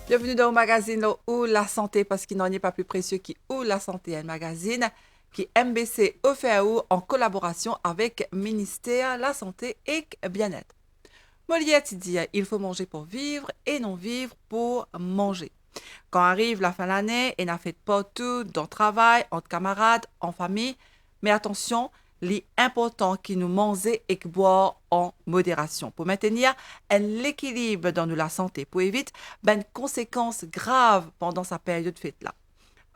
Bienvenue dans le magazine Où la santé, parce qu'il n'en est pas plus précieux qu'Où la santé est un magazine qui MBC OFAO en collaboration avec Ministère de la Santé et Bien-être. Molière dit il faut manger pour vivre et non vivre pour manger. Quand arrive la fin de l'année, et n'a fait pas tout dans le travail, entre camarades, en famille, mais attention, l'important qui nous manger et que boire en modération pour maintenir l'équilibre dans la santé, pour éviter ben conséquences graves pendant sa période de fête là.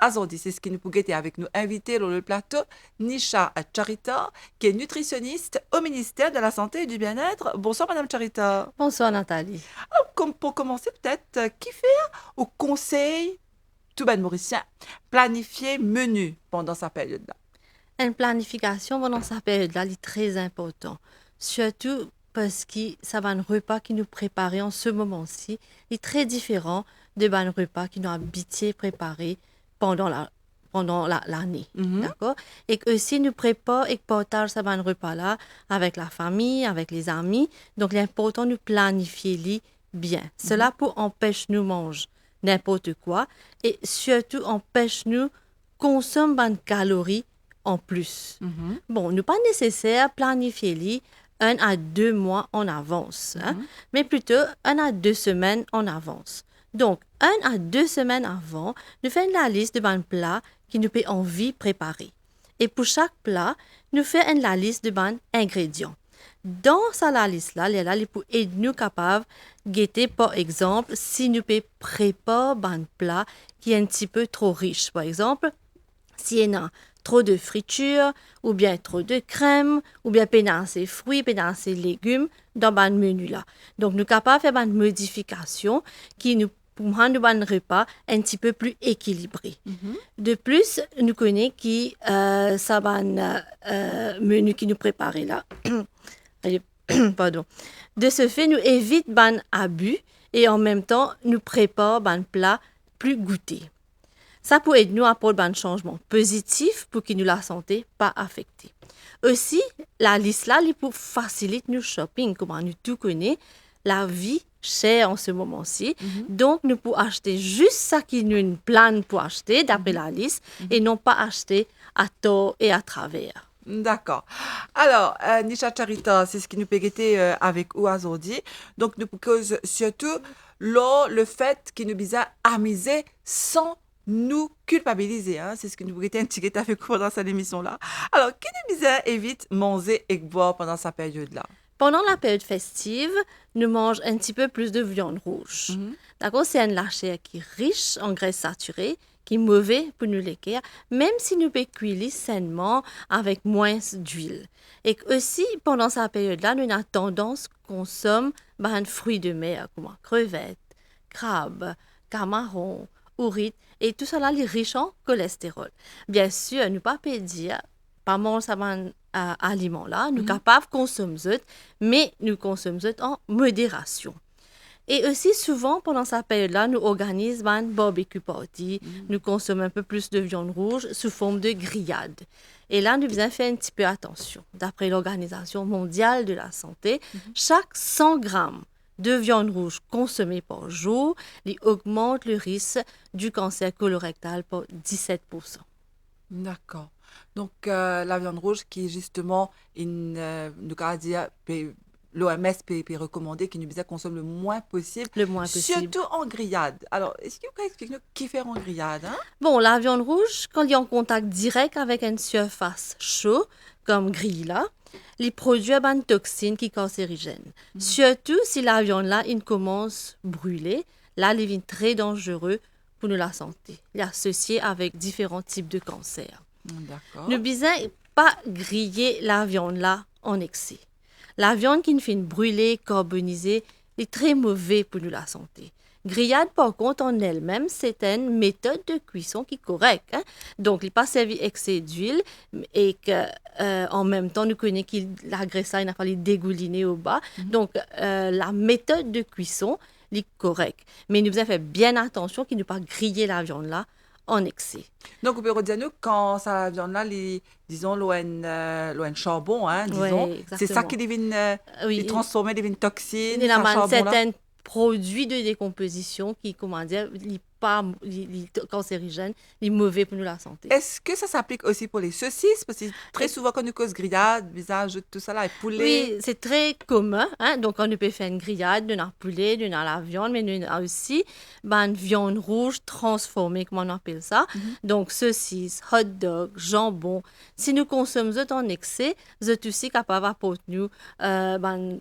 Aujourd'hui, c'est ce qui nous peut guetter avec nous invité sur le plateau, Nisha Charita, qui est nutritionniste au ministère de la Santé et du Bien-être. Bonsoir, Madame Charita. Bonsoir Nathalie. Alors, pour commencer, peut-être, qui fait au conseil, tout ben mauricien, planifier menu pendant sa période là? Une planification pendant sa période-là est très important, surtout parce que ça va un repas qui nous préparait en ce moment-ci est très différent de un repas qui nous habitué préparer pendant l'année. D'accord? Et que aussi nous prépare et que partage ça un repas-là avec la famille, avec les amis. Donc l'important nous planifier li bien. Cela pour empêcher nous manger n'importe quoi et surtout empêche nous consommer de calories en plus. Bon, nous pas nécessaire planifier li 1 à 2 mois en avance, hein, mais plutôt 1 à 2 semaines en avance. Donc, 1 à 2 semaines avant, nous faisons la liste de bons plats qui nous peut envie préparer. Et pour chaque plat, nous faisons la liste de bons ingrédients. Dans la liste-là, il pour aider nous capables de guetter, par exemple, si nous peut préparer un plat qui est un petit peu trop riche. Par exemple, s'il y a trop de friture, ou bien trop de crème, ou bien pénancer fruits, pénancer légumes dans le menu là. Donc, nous sommes capables de faire une modification qui nous pour rendre un repas un petit peu plus équilibré. De plus, nous connaissons qui ça va un menu qui nous prépare là. Pardon. De ce fait, nous évitons ban abus et en même temps, nous préparons un plat plus goûté. Ça peut aider nous à apporter un changement positif pour que nous la santé pas affectée. Aussi, la liste là, pour faciliter nos shopping, comme nous tout connaissons, la vie chère en ce moment-ci. Donc, nous pouvons acheter juste ça qui nous plane pour acheter, d'après la liste, et non pas acheter à tort et à travers. D'accord. Alors, Nisha Charita, c'est ce qui nous peut guetter avec ou aujourd'hui. Donc, nous cause surtout le fait qu'il nous bizarre amuser sans nous culpabiliser. Hein? C'est ce que nous guetter un petit guette avec pendant cette émission-là. Alors, qui nous bizarre évite manger et boire pendant sa période-là? Pendant la période festive, nous mangeons un petit peu plus de viande rouge. D'accord, c'est un lâcher qui est riche en graisses saturées, qui est mauvais pour nous l'équerre, même si nous pouvons cuire sainement avec moins d'huile. Et aussi, pendant cette période-là, nous avons tendance à consommer des fruits de mer comme crevettes, crabes, camarons, ourites, et tout cela est riche en cholestérol. Bien sûr, nous ne pouvons pas dire pas manger ces aliments-là, nous sommes capables de consommer, mais nous consommons en modération. Et aussi, souvent, pendant cette période-là, nous organisons un barbecue party, nous consommons un peu plus de viande rouge sous forme de grillade. Et là, nous devons faire un petit peu attention. D'après l'Organisation mondiale de la santé, chaque 100 grammes de viande rouge consommée par jour augmente le risque du cancer colorectal par 17%. D'accord. Donc, la viande rouge qui est justement, nous allons dire, l'OMS peut recommander qu'il nous bizarre consomme le moins possible, Le moins possible. surtout en grillade. Alors, est-ce que vous pouvez expliquer nous qui fait en grillade? Hein? Bon, la viande rouge, quand il est en contact direct avec une surface chaude, comme grille là, il produit une toxine qui est cancérigène. Surtout si la viande là, il commence à brûler, là, il devient très dangereux pour nous la santé. Il est associé avec différents types de cancers. D'accord. Ne besoin pas griller la viande là en excès. La viande qui nous fait brûler, carbonisée, est très mauvais pour nous la santé. Grillade, par contre, en elle-même, c'est une méthode de cuisson qui est correcte. Hein? Donc, il n'est pas servi excès d'huile et en même temps, nous connaissons que la graisse, il a fallu dégouliner au bas. Donc, la méthode de cuisson est correcte. Mais nous devons faire bien attention qu'il ne pas griller la viande là en excès. Donc, on peut redire nous, quand ça viande là, disons, l'ON charbon, hein, disons, Ouais, c'est ça exactement. qui devient, Oui, il transforme, devient toxine, il y ça a charbon là. certaines produits de décomposition qui, comment dire, pas cancérigènes, les mauvais pour nous la santé. Est-ce que ça s'applique aussi pour les saucisses? Parce que très souvent, quand nous cause grillade, visage, tout ça là, et poulet. Oui, c'est très commun. Hein? Donc, on peut faire une grillade, de la poulet, de la viande, mais on a aussi une viande rouge transformée, comme on appelle ça. Donc, saucisses, hot dog, jambon. Si nous consommons ça en excès, c'est aussi capable d'apporter nous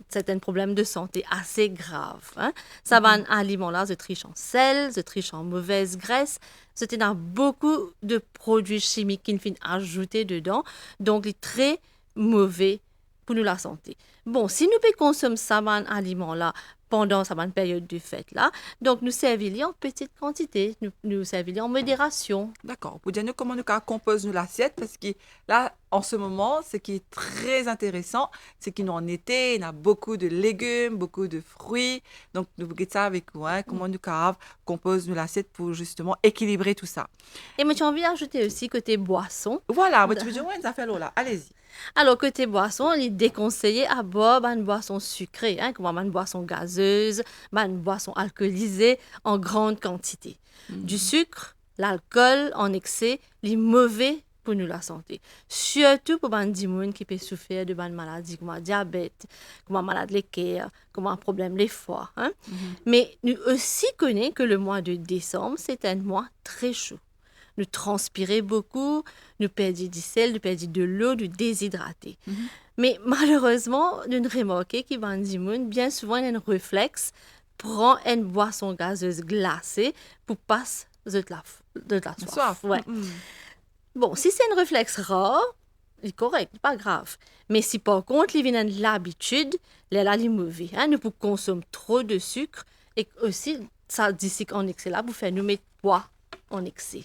certains problèmes de santé assez graves. Hein? Ça, aliment-là, c'est riche en sel, c'est riche en mauvaise graisse. C'était dans beaucoup de produits chimiques qui viennent ajouter dedans. Donc, il est très mauvais pour nous la santé. Bon, si nous pouvons consommer ça, aliment-là, pendant cette période de fête-là, donc nous servons en petite quantité, nous servons en modération. D'accord. Pour dire nous comment nous composons l'assiette, parce que là, en ce moment, ce qui est très intéressant, c'est qu'en été, il y a beaucoup de légumes, beaucoup de fruits. Donc, nous voulons ça avec vous, hein, comment nous composons l'assiette pour justement équilibrer tout ça. Et moi, j'ai envie d'ajouter aussi côté boisson. Voilà, moi, tu veux dire, ouais, ça fait là. Allez-y. Alors, côté boisson, il est déconseillé à boire une boisson sucrée, hein, comme une boisson gazeuse, une boisson alcoolisée en grande quantité. Du sucre, l'alcool en excès, il est mauvais pour nous la santé. Surtout pour les gens qui peuvent souffrir de maladies comme le diabète, comme la maladie des cœurs, comme un problème des foies. Hein. Mais nous aussi connaissons que le mois de décembre, c'est un mois très chaud. Nous transpirons beaucoup, nous perdons du sel, nous perdons de l'eau, nous déshydrater. Mais malheureusement, nous remarquons que bien souvent, il y a un réflexe, prend une boisson gazeuse glacée pour passer de la soif. Ouais. Bon, si c'est un réflexe rare, c'est correct, pas grave. Mais si par contre, il vient de l'habitude, là, il est mauvais. Hein? Nous pouvons consommer trop de sucre et aussi, ça dit qu'en excès là, pour faire nous mettre poids en excès.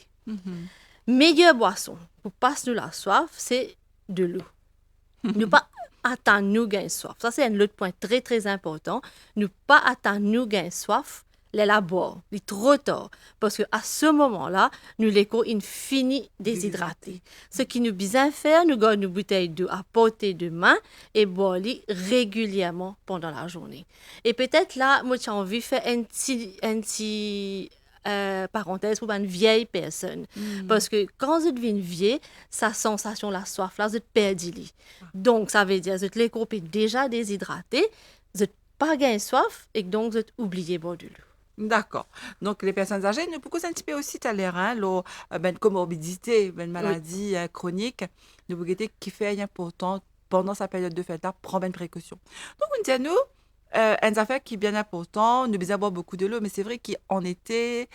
Meilleure boisson pour passer la soif, c'est de l'eau. Ne pas attendre nous gagner soif. Ça, c'est un autre point très, très important. Ne pas attendre nous gagner soif, la boire. Il est trop tard. Parce qu'à ce moment-là, nous l'écho fini déshydraté. Ce qui nous bien faire, nous gardons une bouteille d'eau à portée de main et boire régulièrement pendant la journée. Et peut-être là, moi, j'ai envie de faire un petit parenthèse pour une vieille personne. Parce que quand vous devenez vieille, sa sensation, la soif, là, vous perdez. Donc, ça veut dire que les groupes est déjà déshydraté, vous n'avez pas gagné soif et donc vous oubliez boire de l'eau. D'accord. Donc, les personnes âgées, nous pouvons un petit peu aussi tolérer comorbidité, une maladie chronique, nous pouvons qui fait important pendant sa période de fête, là, prendre une précaution. Donc, on dit à nous, une affaire qui est bien important, nous besoin boire beaucoup de l'eau, mais c'est vrai qu'en été,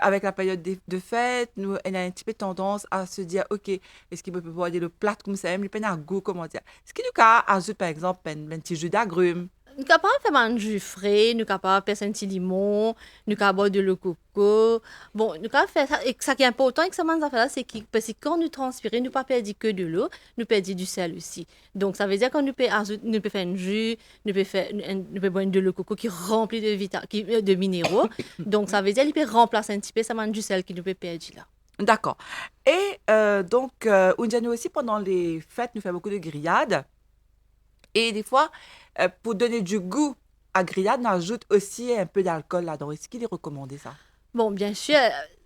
avec la période de fête, nous, on a un petit peu tendance à se dire, OK, est-ce qu'il peut boire de l'eau plate comme ça, mais il peut avoir un goût, comment dire. Est-ce qu'il nous a ajouté, par exemple, un petit jus d'agrumes? Nous sommes capables de faire un jus frais, nous sommes capables de faire un petit limon, nous sommes capables de boire de l'eau coco. Bon, nous sommes capables de faire ça. Et ce qui est important avec cette affaire-là, c'est que parce que quand nous transpirons, nous ne perdons pas que de l'eau, nous perdons du sel aussi. Donc, ça veut dire que nous pouvons faire un jus, nous pouvons boire de l'eau coco qui est remplie de minéraux. Donc, ça veut dire qu'il peut remplacer un petit peu ça du sel qui nous peut perdre là. D'accord. Et donc, nous aussi, pendant les fêtes, nous faisons beaucoup de grillades. Et des fois, pour donner du goût à grillade, on ajoute aussi un peu d'alcool là-dedans. Est-ce qu'il est recommandé ça? Bon, bien sûr,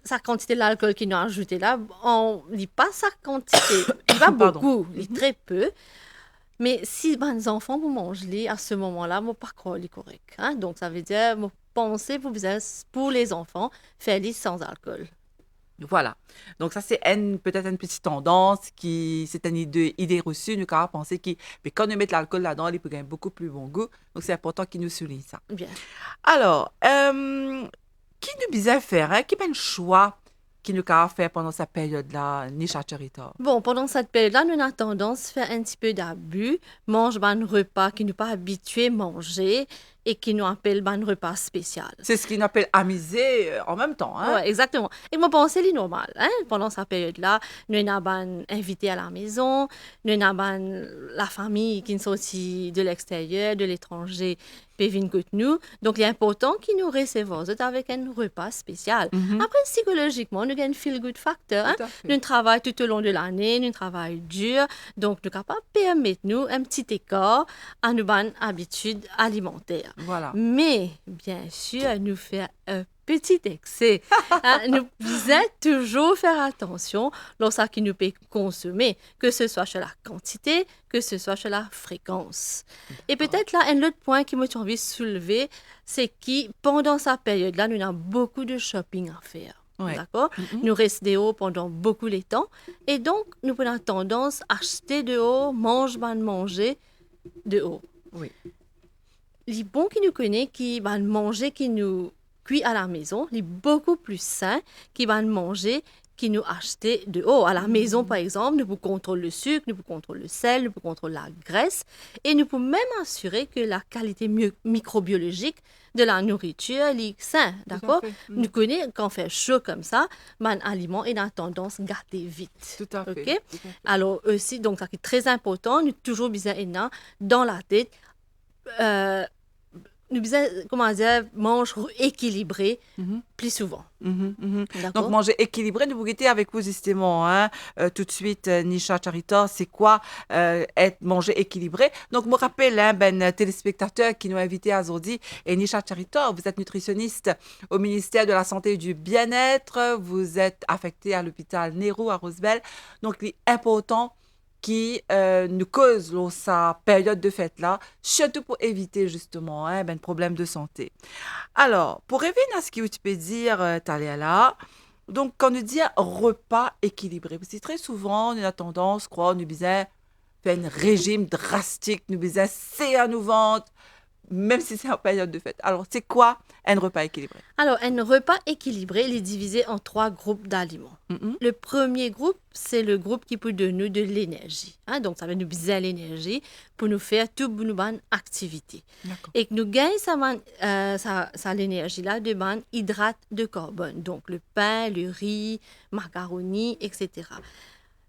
sa quantité d'alcool qu'ils nous a ajouté là, on ne lit pas sa quantité. Il va beaucoup, il très peu. Mais si les enfants vous mangent à ce moment-là, moi pas croire les correct. Hein? Donc ça veut dire, moi penser pour les enfants, faire sans alcool. Voilà. Donc, ça, c'est peut-être une petite tendance c'est une idée reçue. Nous, quand on pense mais quand nous mettons l'alcool là-dedans, il peut gagner beaucoup plus bon goût. Donc, c'est important qu'ils nous soulignent ça. Bien. Alors, qui nous bisait faire, hein? Qui a un choix qui nous a fait pendant cette période-là, ni chaturita? Bon, pendant cette période-là, nous avons tendance à faire un petit peu d'abus, manger un repas qui nous pas habitués à manger et qui nous appelle un repas spécial. C'est ce qu'on appelle amuser en même temps. Hein? Oui, exactement. Et moi, pense que c'est normal. Hein? Pendant cette période-là, nous avons invité à la maison, nous avons la famille qui sont aussi de l'extérieur, de l'étranger, peut venir que nous. Donc, il est important qu'ils nous recevons avec un repas spécial. Après, psychologiquement, nous avons un feel-good factor. Hein? Nous travaillons tout au long de l'année, nous travaillons dur. Donc, nous sommes capables de permettre nous un petit écart à nos bonnes habitudes alimentaires. Voilà. Mais, bien sûr, nous fait un petit excès. Nous devons toujours faire attention lorsqu'il nous peut consommer, que ce soit sur la quantité, que ce soit sur la fréquence. Et peut-être là, un autre point qui m'a envie de soulever, c'est que pendant cette période-là, nous avons beaucoup de shopping à faire. Ouais. D'accord? Nous restons dehors pendant beaucoup de temps. Et donc, nous avons tendance à acheter dehors, manger dehors. Oui. Les bons qui nous connaissent, qui vont manger, qui nous cuit à la maison, les beaucoup plus sain qui vont manger, qui nous acheter dehors. À la maison, par exemple, nous pouvons contrôler le sucre, nous pouvons contrôler le sel, nous pouvons contrôler la graisse et nous pouvons même assurer que la qualité microbiologique de la nourriture est saine. D'accord? Nous connaissons quand on fait chaud comme ça, un aliment est dans tendance à gâter vite. Tout à fait. Okay? Tout à fait. Alors aussi, donc ça qui est très important, nous toujours besoin dans la tête. Nous besoin, comment dire, manger équilibré plus souvent. Donc, manger équilibré, nous vous guettez avec vous justement, tout de suite, Nisha Charita, c'est quoi être manger équilibré? Donc, je me rappelle, téléspectateur qui nous a invités à aujourd'hui, et Nisha Charita, vous êtes nutritionniste au ministère de la Santé et du Bien-être, vous êtes affecté à l'hôpital Nehru à Rosebel. Donc, il est important qui nous cause sa période de fête-là, surtout pour éviter justement un problème de santé. Alors, pour revenir à ce que tu peux dire, Talia, donc quand nous dit repas équilibré, parce que très souvent, on a tendance, croire, nous disons, faire un régime drastique, nous disons, c'est à nous vendre, même si c'est en période de fête. Alors, c'est quoi un repas équilibré? Alors, un repas équilibré, il est divisé en 3 groupes d'aliments. Le premier groupe, c'est le groupe qui peut donner de l'énergie. Donc, ça va nous besoin l'énergie pour nous faire toute bonne activité. Et que nous gagnons ça l'énergie-là de bonne hydrate de carbone. Donc, le pain, le riz, macaroni, etc.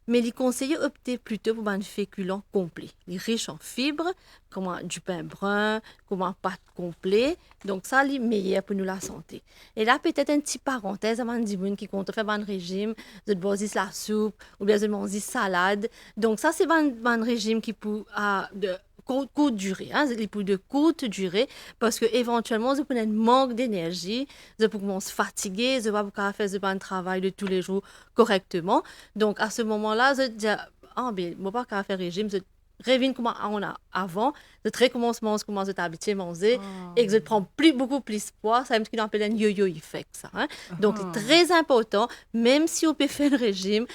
Mais les conseillers optaient plutôt pour un féculent complet. Les riches en fibres, comme du pain brun, comme un pâte complet. Donc, ça, c'est meilleur pour nous la santé. Et là, peut-être une petite parenthèse avant de dire qui compte faire un régime, de boire la soupe, ou bien de manger salade. Donc, ça, c'est un régime qui peut de courte durée, les pour de courte durée, parce que éventuellement, vous pouvez un manque d'énergie, vous pouvez commencer fatigué, vous pouvez pas faire un travail de tous les jours correctement. Donc, à ce moment-là, vous dites, ben, moi pas faire régime, vous revenez comme on a avant, vous recommencez comment vous êtes habitué à manger, et que vous prenez beaucoup plus poids, c'est ce qu'on appelle un yo-yo effect, ça. Donc, c'est très important, même si on peut faire le régime,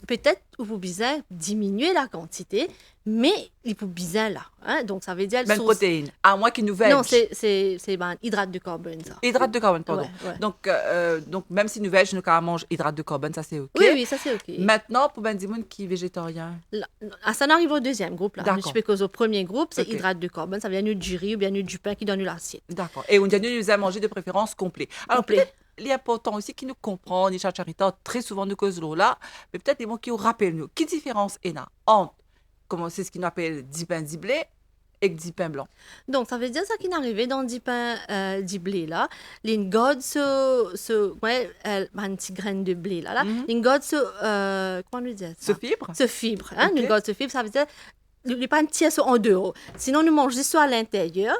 peut-être vous pouvez diminuer la quantité, mais il faut bien là. Donc, ça veut dire... protéines. À moins qu'il nous veg. Non, c'est hydrate de carbone, ça. Hydrate de carbone, pardon. Ouais. Donc, même si nous veg, nous mange hydrate de carbone, ça c'est OK. Oui, ça c'est OK. Maintenant, pour des gens qui sont végétariens. Ça arrive au deuxième groupe. Là. D'accord. Je peux au premier groupe, c'est hydrate de carbone. Ça vient du riz ou bien du pain qui donne l'assiette. D'accord. Et on dit nous à manger de préférence complet. Alors, peut-être, il est important aussi qu'ils nous comprennent, Nisha Charita, très souvent nous cause là, mais peut-être les mots qui nous rappellent nous. Quelle différence est là entre, comment c'est ce qu'on appelle du pain du blé et du pain blanc? Donc, ça veut dire ça qui est arrivé dans du pain du blé là. Les godes un petit grain de blé là. Les godes comment on dit ça? Ce fibre? Ce fibre. Les godes ce fibre, ça veut dire le pain tient en dehors. Sinon, nous mangeons ça à l'intérieur.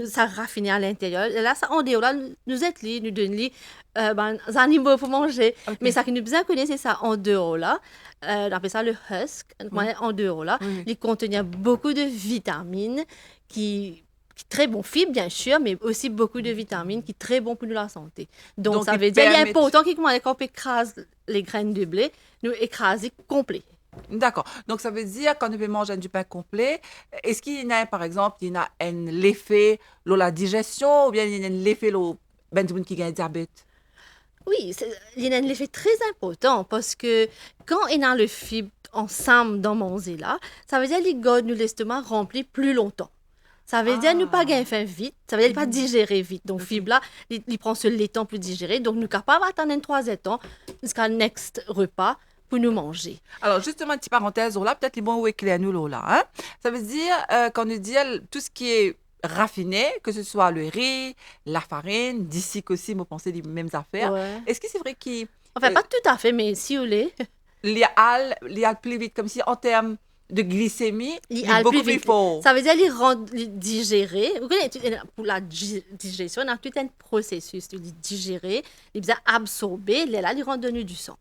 Ça raffine à l'intérieur. Et là, ça en dehors, là, nous êtes là, nous donnons des animaux pour manger. Mais ça qui nous bien connaît, c'est ça en dehors là. On appelle ça le husk. En dehors là. Il contient beaucoup de vitamines qui très bon fibres, bien sûr, mais aussi beaucoup de vitamines qui sont très bon pour nous la santé. Donc ça veut dire qu'il est important qu'on écrase les graines de blé, nous écraser complet. D'accord. Donc, ça veut dire qu'on peut manger du pain complet. Est-ce qu'il y a, par exemple, l'effet de la digestion ou bien il y a l'effet de qui gagne diabète? Oui, il y a un effet très important parce que quand on a le fibre ensemble dans manger là, ça veut dire que les gars nous l'estomac rempli plus longtemps. Ça veut dire nous pas gagner faim vite, ça veut dire pas digérer vite. Donc, fibre là, il prend le temps pour digérer. Donc, nous sommes capables d'attendre 3 temps jusqu'à le next repas pour nous manger. Alors, justement, une petite parenthèse, là, peut-être les bons éclairs nous là. Ça veut dire, quand nous dit tout ce qui est raffiné, que ce soit le riz, la farine, d'ici qu'aussi, vous pensez les mêmes affaires. Ouais. Est-ce que c'est vrai qu'il... Enfin, pas tout à fait, mais si vous voulez. Il y a plus vite, comme si en termes de glycémie, Il il est a beaucoup plus plus vite. fort. Ça veut dire qu'il rend digérer. Vous connaissez, pour la digestion, on a tout un processus de digérer, il bien absorber, là, il rend donner du sang.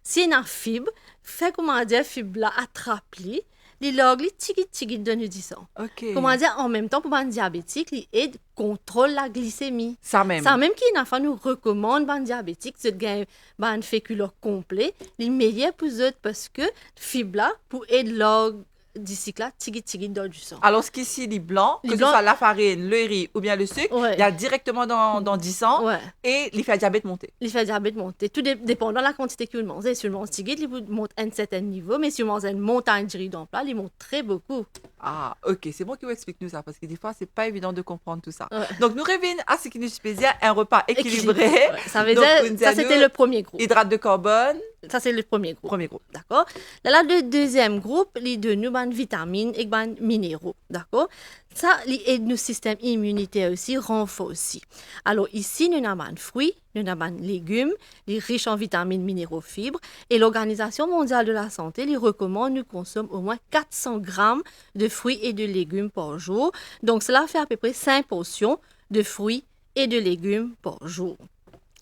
Si on a fibre, fait comment dire, fibre là, attrape-li, il log, il tigui donne du sang. OK. Comment dire, en même temps, pour un diabétique, il aide, contrôle la glycémie. Ça même. Ça même qui n'a pas nous recommande un diabétique de gagner un féculent complet, il meilleur pour eux parce que fibre là pour aider leur d'ici là tigui dans du sang. Alors, ce qu'ici, les blancs, Les que ce blancs- soit la farine, le riz ou bien le sucre, Ouais. il y a directement dans 10 sang Ouais. et il fait le diabète monter. Il fait diabète monter. Tout dépendant de la quantité qu'il mange. Si on mange tigui, il monte à un certain niveau, mais si on mange une montagne de riz dans le plat, il monte très beaucoup. Ah, ok, c'est bon que vous expliquez nous ça, parce que des fois, c'est pas évident de comprendre tout ça. Ouais. Donc, nous revenons à ce qui nous plaisir, un repas équilibré. Ouais. Ça veut Donc, dire, ça c'était le premier groupe. Hydrate de carbone, Ça c'est le premier groupe. premier groupe. D'accord? Là, le deuxième groupe, les deux nous ban vitamines et ban minéraux. D'accord? Ça, les aide nos systèmes immunitaires aussi, renforce aussi. Alors ici, nous avons fruits, nous avons légumes, les riches en vitamines, minéraux, fibres. Et l'Organisation mondiale de la santé les recommande nous consommer au moins 400 grammes de fruits et de légumes par jour. Donc cela fait à peu près 5 portions de fruits et de légumes par jour.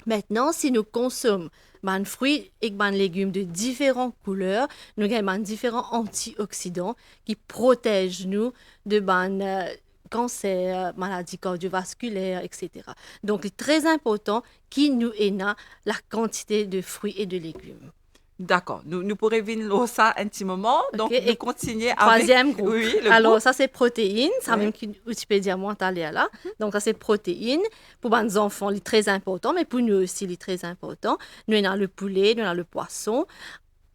Maintenant, si nous consommons des fruits et des légumes de différentes couleurs, nous avons différents antioxydants qui protègent nous de cancer, maladies cardiovasculaires, etc. Donc, il est très important qu'il nous ait la quantité de fruits et de légumes. D'accord. Nous pourrions venir ça un petit moment. Donc, Ok, nous et continuer avec... Troisième groupe. Oui, le Alors, groupe. ça, c'est protéines. Ça, Ouais. même qui Wikipédia allé là. Donc, ça, c'est protéines. Pour les enfants, c'est très important, mais pour nous aussi, c'est très important. Nous avons le poulet, nous avons le poisson.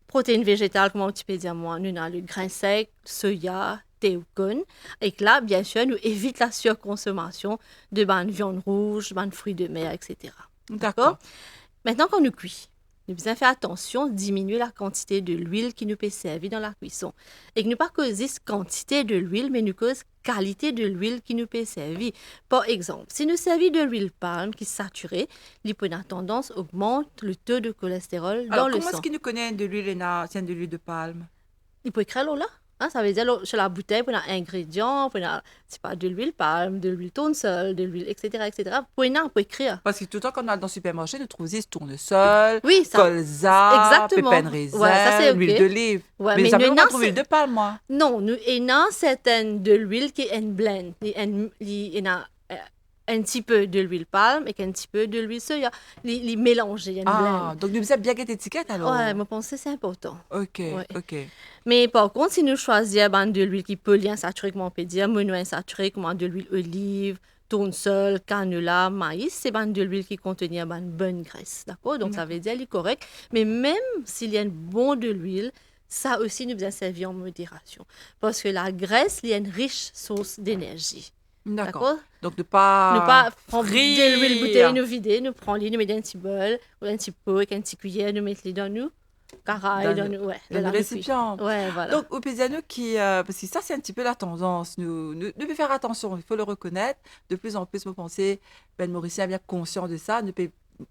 Protéines végétales, comme Wikipédia nous avons le grain sec, soya, thé ou cône. Et que là, bien sûr, nous évitons la surconsommation de viande rouge, fruits de mer, etc. D'accord. Maintenant, quand nous cuisons, nous devons faire attention, diminuer la quantité de l'huile qui nous peut servir dans la cuisson. Et que nous pas causer quantité de l'huile, mais nous cause qualité de l'huile qui nous peut servir. Par exemple, si nous servons de l'huile palme qui est saturée, l'hypotendance tendance augmente le taux de cholestérol Alors, dans le comment sang. est-ce qu'il nous connaît de l'huile, Léna, tiens, de l'huile de palme? Il peut écrire là. Hein, ça veut dire sur la bouteille, on a ingrédients, on a de l'huile palme, de l'huile tournesol, de l'huile, etc. On peut écrire. Parce que tout le temps, quand on est dans le supermarché, nous trouvons ici tournesol, Oui, ça. colza, Exactement. pépins de raisin, Ouais, ça, c'est ok. l'huile d'olive. Ouais, mais mais jamais nous, on a non, trouvé c'est- l'huile de palme, moi. Non, nous avons certaines de l'huile qui est une blend. Il y a un petit peu de l'huile palme et un petit peu de l'huile soya. Les mélanger, une Ah, blend. donc nous avons bien guetté étiquette alors. Ouais, je pense que c'est important. Ok, Ouais. ok. Mais par contre, si nous choisissons de l'huile qui est polyinsaturée, comme on peut dire, monoinsaturée, comme de l'huile olive, tournesol, canola, maïs, c'est de l'huile qui contient une bonne graisse. D'accord? Donc, ça veut dire qu'elle est correcte. Mais même s'il y a une bonne de l'huile, ça aussi nous a servi en modération. Parce que la graisse, il y a une riche source d'énergie. D'accord. D'accord? Donc ne pas, Nous pas prendre de frire. l'huile bouteille, nous vider, nous prendre nous mettre dans un petit bol ou un petit pot avec un petit cuillère, nous mettre les dans nous, caraille Dans dans nous, ouais, dans le la récipient. Ouais, voilà. Donc, au Pésiano, parce que ça, c'est un petit peu la tendance. Nous devons faire attention, il faut le reconnaître. De plus en plus, vous pensez, Ben Mauricien est bien conscient de ça. Nous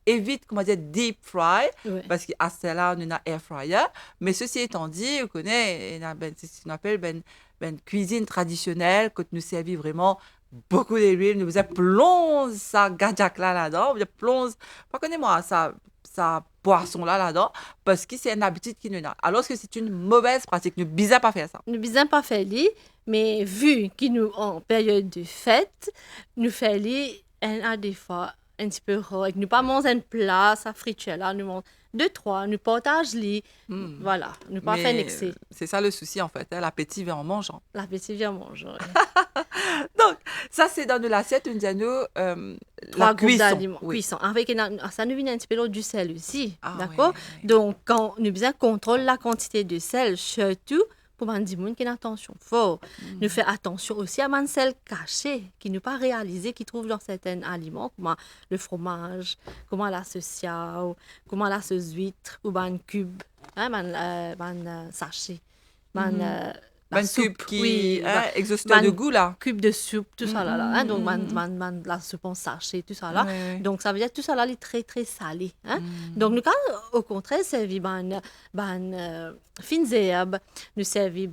évite, comment dire, deep fry, Ouais. parce qu'à cela, on a air fryer. Mais ceci étant dit, on connaît, c'est ce qu'on appelle cuisine traditionnelle, quand nous servons vraiment beaucoup d'huile, nous plonge ça gadjak là-dedans, nous plonge, pas connais-moi, ça poisson là-dedans, parce que c'est une habitude qui nous a. Alors que c'est une mauvaise pratique, nous ne pas faire ça. Nous ne bisons pas faire li, mais vu qu'il nous en période de fête, nous faisons li à des fois un petit peu raw. Nous pas manger un plat, ça friture là, nous mangons 2-3, nous partageons li. Voilà, nous pas Mais faire un excès. c'est ça le souci en fait, hein, l'appétit vient en mangeant. L'appétit vient manger. Donc, ça c'est dans de l'assiette, nous disons, Trois la groupes cuisson. d'aliments. Oui. Cuisson. Avec ça nous vient un petit peu du sel aussi. Ah, D'accord? oui, oui. Donc, quand nous besoin contrôle la quantité de sel, surtout pour les gens qui ont attention fort. Nous faisons attention aussi à les sel cachés qui ne pas réalisés, qui trouvent dans certains aliments, comme le fromage, comme la sauce, comme la sauce huître, ou un cube, sachet. Ben soupe, cube qui, oui, exhausteur de ben goût, là. cube de soupe, tout ça là, hein, donc la soupe en sachet, tout ça là. Ouais. Donc ça veut dire tout ça là, il est très très salé. Hein. Mm. Donc nous quand au contraire servi fines herbes, nous servi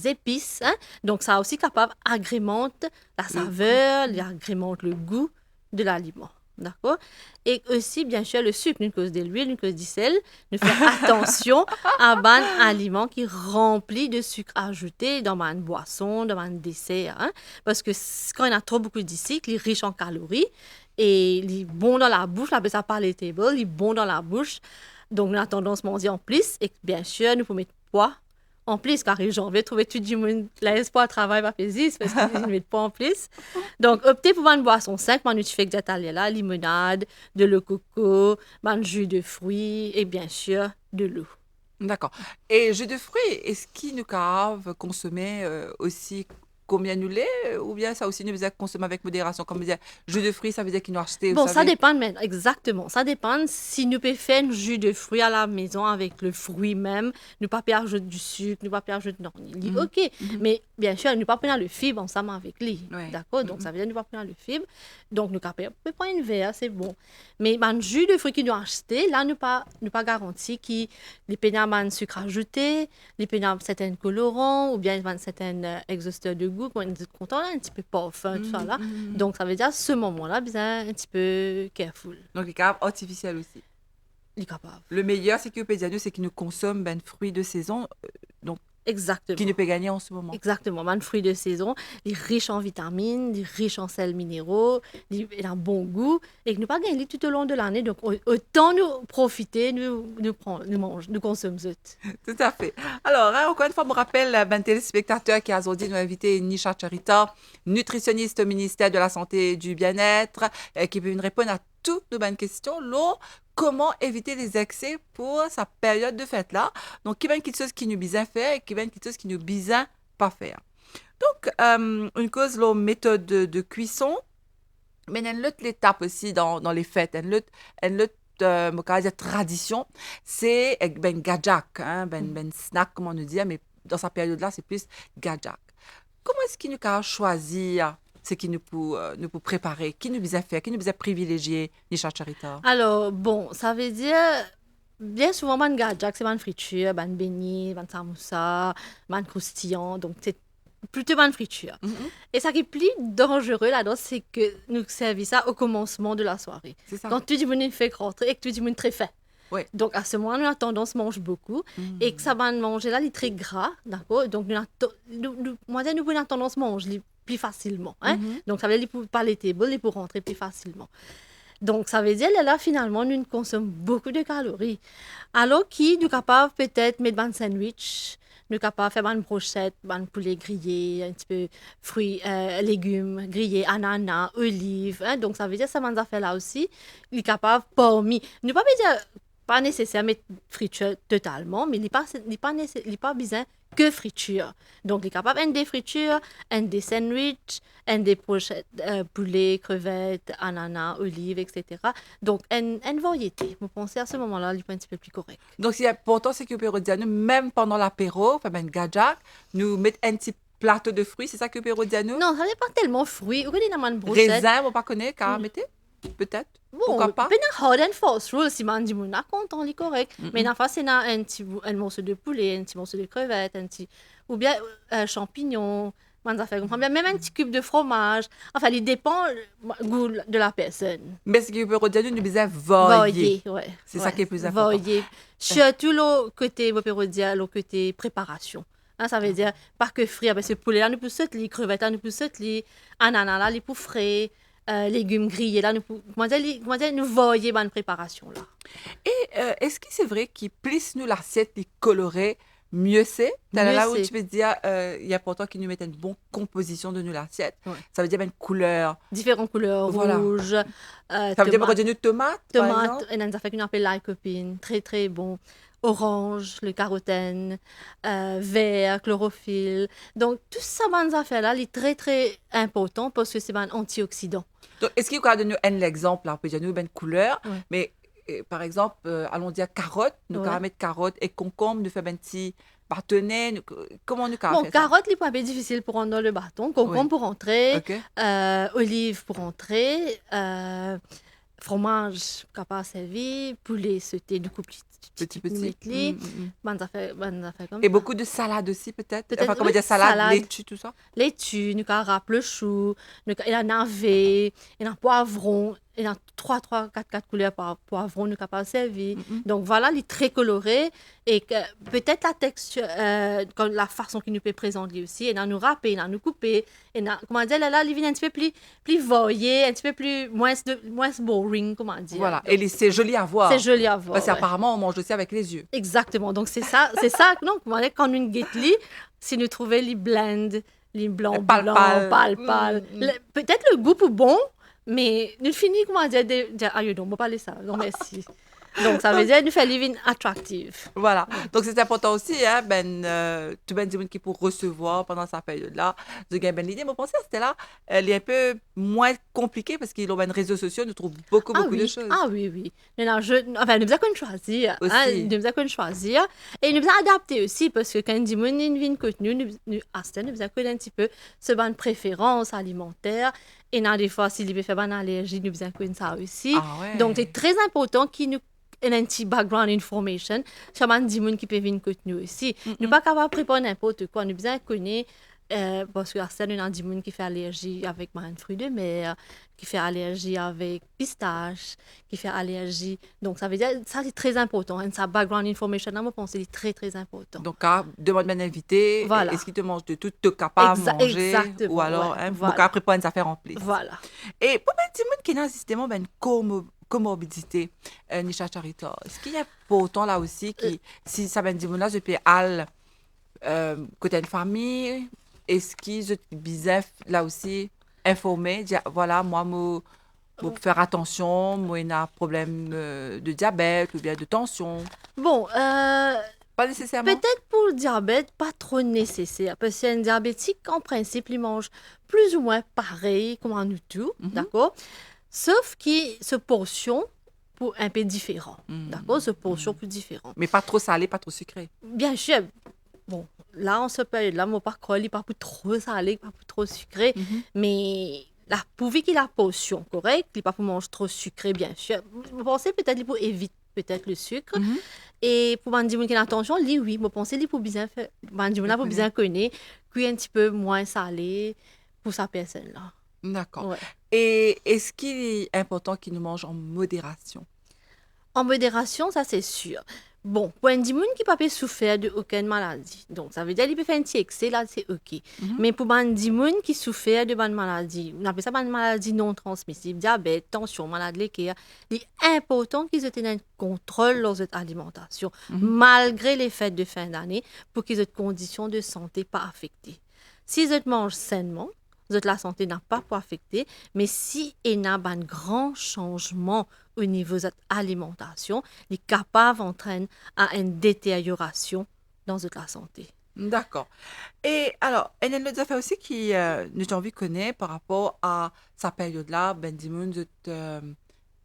épices. Hein. Donc ça aussi capable agrémente la saveur, il agrémente le goût de l'aliment. D'accord? Et aussi, bien sûr, le sucre, nous cause de l'huile, nous cause du sel. Nous faisons attention à un aliment qui est rempli de sucre ajouté dans une boisson, dans un dessert. Hein? Parce que quand il y a trop beaucoup de sucre, il est riche en calories et il est bon dans la bouche. On appelle ça palatable, il est bon dans la bouche. Donc, nous avons tendance à manger en plus. Et bien sûr, nous pouvons mettre poids en plus, car les gens veulent trouver tout du monde, l'espoir de travail va faire parce qu'ils ne mettent pas en plus. Donc, optez pour une boisson 5, man tu fais que là, limonade, de l'eau coco, un jus de fruits et bien sûr de l'eau. D'accord. Et jus de fruits, est-ce qu'il nous cave consommer aussi combien nous l'est ou bien ça aussi nous faisait consommer avec modération comme dire jus de fruits ça veut dire qu'il nous acheter bon ça dépend mais exactement ça dépend si nous pouvons faire un jus de fruits à la maison avec le fruit même nous pas ajouter du sucre nous pas ajouter non ok mais bien sûr nous pas prendre le fibre ensemble avec lui d'accord donc ça veut dire nous pas prendre le fibre donc nous peut prendre une verre c'est bon mais un jus de fruits qui nous acheter là nous pas garanti qui les pénamans sucre ajouté les pénamans certains colorants ou bien certains exhausteurs de goût quand on est content un petit peu parfum tout ça là donc ça veut dire à ce moment-là besoin un petit peu careful donc les capables artificiels aussi les capables le meilleur c'est que pédiano c'est qu'ils nous consomment ben fruits de saison donc exactement qui ne peut gagner en ce moment exactement un fruit de saison il est riche en vitamines il est riche en sels minéraux il a un bon goût et que nous pas gagner tout au long de l'année donc autant nous profiter nous manger nous consommer tout à fait alors encore une fois je me rappelle ben téléspectateurs qui a aujourd'hui nous invité Nisha Charita nutritionniste au ministère de la santé et du bien-être qui peut nous répondre à toutes nos bonnes questions là comment éviter les excès pour sa période de fête là donc qui va quelque chose qui nous bien faire et qui va quelque chose qui nous bien pas faire donc une cause la méthode de cuisson mais une autre étape aussi dans les fêtes une autre tradition c'est ben gadjak hein, ben snack comme on nous dit mais dans sa période là c'est plus gadjak comment est-ce qu'il nous a choisir ce qui nous peut préparer, qui nous a fait, qui nous a privilégié, Nisha Charita? Alors, bon, ça veut dire, bien souvent, man gadjak, c'est man friture, man beignet, man samoussa, man croustillant, donc c'est plutôt man friture. Et ça qui est plus dangereux là-dedans, c'est que nous servons ça au commencement de la soirée. C'est ça. Quand tout le monde fait rentrer et que tout le monde très fait. Oui. Donc, à ce moment-là, nous avons tendance à manger beaucoup et que ça va manger là, il est très gras, d'accord? Donc, nous avons tendance à manger plus facilement. Hein? Donc, ça veut dire qu'il ne peut pas les tables, il peut rentrer plus facilement. Donc, ça veut dire là, finalement, nous consommons beaucoup de calories. Alors nous sommes capables peut-être de mettre un sandwich, nous sommes capables de faire une brochette, un poulet grillé, un petit peu fruits, légumes grillés, ananas, olives. Hein? Donc, ça veut dire que ça m'a fait là aussi. Il est capable, parmi. Nous ne pouvons pas dire pas nécessaire mettre friture totalement, mais il n'est pas besoin que friture. Donc, il est capable de des fritures, des sandwichs, des brochettes, poulet, crevettes, ananas, olives, etc. Donc, une variété. Vous pensez à ce moment-là, il est un petit peu plus correct. Donc, ce qui est important, c'est que Perodiano, même pendant l'apéro, enfin, ben, gadjak, nous mettons un petit plateau de fruits, c'est ça que Perodiano? Non, ça n'est pas tellement fruits. Vous connaissez une brochette? Raisin, vous ne connaissez pas, mettez? Peut-être. Bon, pourquoi pas? Un hard and fast rule, si man dit mon content, il est correct. Mais dans face, c'est un morceau de poulet, un petit morceau de crevette, ou bien champignons, même un petit cube de fromage. Enfin, il dépend du goût de la personne. Mais ce qui peut redire, nous besoin varier. Ouais. C'est ça qui est plus important. Varier. Surtout le côté, le côté préparation. Hein, ça veut dire, pas que frais, parce que poulet là, nous pouvons sauter, les crevettes là, nous pouvons sauter, ananas là, les poux frais. Légumes grillés là nous voyons une préparation là et est-ce que c'est vrai qu'il plus nous l'assiette les colorée mieux c'est là où tu veux dire il y a pourtant qu'ils nous mettent une bonne composition de nous l'assiette ça veut dire une couleur différentes couleurs rouge ça veut dire une tomate et on fait une appelle lycopene très très bon orange, le carotène, vert, chlorophylle. Donc, tout ça, ces affaires-là, est très, très important parce que c'est un antioxydant. Donc, est-ce qu'il y a un exemple, là, peut dire nous une couleur, mais par exemple, allons dire carottes, nous Ouais. allons mettre carottes et concombre, nous faisons un petit partenaire, comment nous allons Bon, faire ça? carottes, les points difficiles pour rentrer dans le bâton, Oui, concombre pour rentrer, ok. olives pour rentrer, fromage capable servir, poulet sauté du coup Petit, nous petit. mettre les bonnes affaires comme Et ça. beaucoup de salade aussi, peut-être? Enfin, Peut-être, comment oui, dire, salade, salade, laitue, tout ça? laitue, nous râpe le chou, il y a navet, il y a poivron, il y a 4 couleurs par poivron, nous capable servir. Mm-mm. Donc voilà, il est très coloré et peut-être la texture, comme la façon qu'il nous peut présenter aussi, il y a nous râper, il y a nous couper, il y a, comment dire, là, il vient un petit peu plus varié, un petit peu plus, moins boring, comment dire. Voilà. Donc, Et c'est joli à voir. c'est joli à Parce voir. Ouais. qu'apparemment, on mange aussi avec les yeux. Exactement. Donc, c'est ça. Donc, voilà, quand nous guettons, si nous trouvons les blends, les blancs, Pâle. pâle. Peut-être le goût pour bon, mais nous finissons, comment dire, ah, non, on va parler ça. Non, merci. Donc, ça veut dire nous faire living attractive. Voilà. Donc, c'est important aussi, hein, tu ben dire qui pour recevoir pendant sa période-là. De gagner ben l'idée, mais pensez, c'était là, elle est un peu moins compliquée parce qu'ils ont ben réseaux sociaux, nous trouvent beaucoup de choses. Ah oui. Enfin, nous avons choisir. Aussi. Hein, nous avons choisir. Et nous avons adapté aussi parce que quand nous avons une contenu, nous avons un petit peu ce bonne préférence alimentaire. Et des fois, s'il veut faire une allergie, nous avons ça aussi. Ah ouais. Donc, c'est très important qu'il nous ait un petit background information sur les gens qui peuvent venir contenu aussi. Nous ne sommes pas capables de préparer n'importe quoi. Nous avons connaître. Parce que Arsène, il y a des gens qui font allergie avec un fruit de mer, qui fait allergie avec pistache, qui fait allergie. Donc, ça veut dire ça, c'est très important. Et ça, background information, moi, je pense que c'est très, très important. Donc, demande bien invité, Voilà. est-ce qu'il te mange de tout, tu es capable de manger? Exactement. Ou alors, Ouais, hein, voilà. donc après, prendre des affaires en plus. Voilà. Et pour les gens qui ont justement une comorbidité, Nisha Charita, est-ce qu'il y a pourtant là aussi, si ça va dire là, je peux aller côté une famille, est-ce qu'ils sont bizarres là aussi, informés, dire voilà, moi, pour faire attention, moi, j'ai un problème de diabète ou bien de tension? Bon, Pas nécessairement. peut-être pour le diabète, pas trop nécessaire. Parce qu'un diabétique, en principe, il mange plus ou moins pareil comme nous tous, d'accord? Sauf qu'il se portion pour un peu différent, d'accord? Se portion plus différent. Mais pas trop salé, pas trop sucré. Bien sûr, bon, là, en ce période-là, mon parcours, il n'est pas pour trop salé, pas pour trop sucré, mais là, pourvu qu'il a la portion correcte, il n'est pas pour manger trop sucré, bien sûr. Vous pensez peut-être pour éviter peut-être le sucre. Et pour les gens qui ont attention, oui, je pense qu'il pour bien faire, pour bien connaître, puis un petit peu moins salé pour sa personne-là. D'accord. Ouais. Et est-ce qu'il est important qu'il nous mange en modération? En modération, ça c'est sûr. Bon, pour un gens qui ne peut pas souffrir d'aucune maladie, donc ça veut dire qu'il peut faire un petit excès, là c'est OK. Mais pour un gens qui souffrent de bonnes maladies, on appelle ça une maladie non transmissible, diabète, tension, maladie de cœur, il est important qu'ils aient un contrôle dans leur alimentation, malgré les fêtes de fin d'année, pour qu'ils aient des conditions de santé pas affectées. S'ils mangent sainement, la santé n'a pas pour affecter, mais si il y a un grand changement au niveau de l'alimentation, il est capable d'entraîner à une détérioration dans la santé. D'accord. Et alors, il y a une autre affaire aussi qui nous envie de connaître par rapport à sa période-là, ben Dimoun,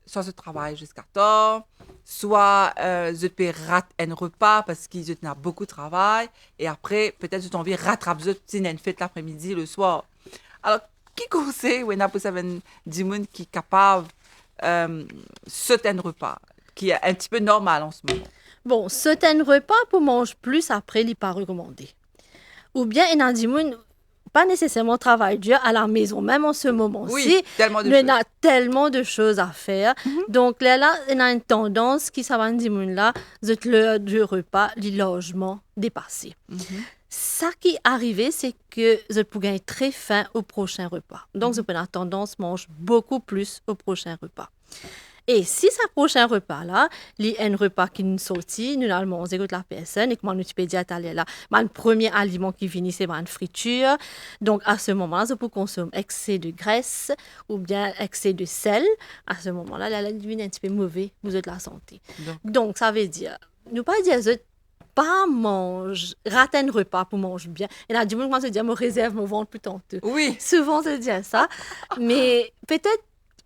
soit je travaille jusqu'à tard, soit je peux rater un repas parce qu'il y a beaucoup de travail, et après, peut-être je envie de rattraper une fête l'après-midi, le soir. Alors, qui conseille ou n'a pas Dimoun qui est capable sauter un repas, qui est un petit peu normal en ce moment? Bon, certains repas pour manger plus après, il n'est pas recommandé. Ou bien, il y a des gens pas nécessairement travail dur à la maison, même en ce moment-ci. Oui, tellement de il y choses. a tellement de choses à faire. Donc là, il y a une tendance qui ça va dire là, l'heure du repas, le logement dépassé. Ça qui est arrivé, c'est que je peux gagner très faim au prochain repas. Donc, je peux avoir tendance à manger beaucoup plus au prochain repas. Et si ce prochain repas-là, il y a un repas qui nous sortit, nous allons manger avec la personne, et comment nous peux dire là, le premier aliment qui vient, c'est une friture. Donc, à ce moment-là, je peux consommer excès de graisse ou bien excès de sel. À ce moment-là, la devient un petit peu mauvais pour la santé. Donc, ça veut dire, nous pas dire pas manger, rater un repas pour manger bien. Il y a du monde qui se dit, me réserve mon ventre plus tantôt. Oui. Souvent, se dit ça. Mais peut-être,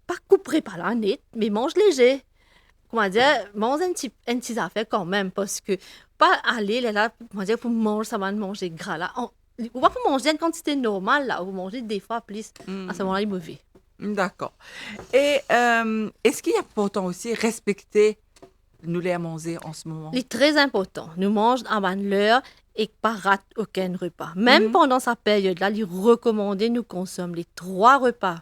pas couper par la nette, mais mange léger. comment dire, manger un petit affaire quand même, parce que pas aller là, comment dire, pour manger, ça va manger gras là. On va pour manger une quantité normale là, vous mangez des fois plus, à ce moment-là, il est mauvais. D'accord. Et est-ce qu'il y a pourtant aussi respecter nous les à manger en ce moment? C'est très important. Nous mangeons à bonne l'heure et pas rate aucun repas. Même Mhm. pendant sa période-là, il est recommandé nous consommer les 3 repas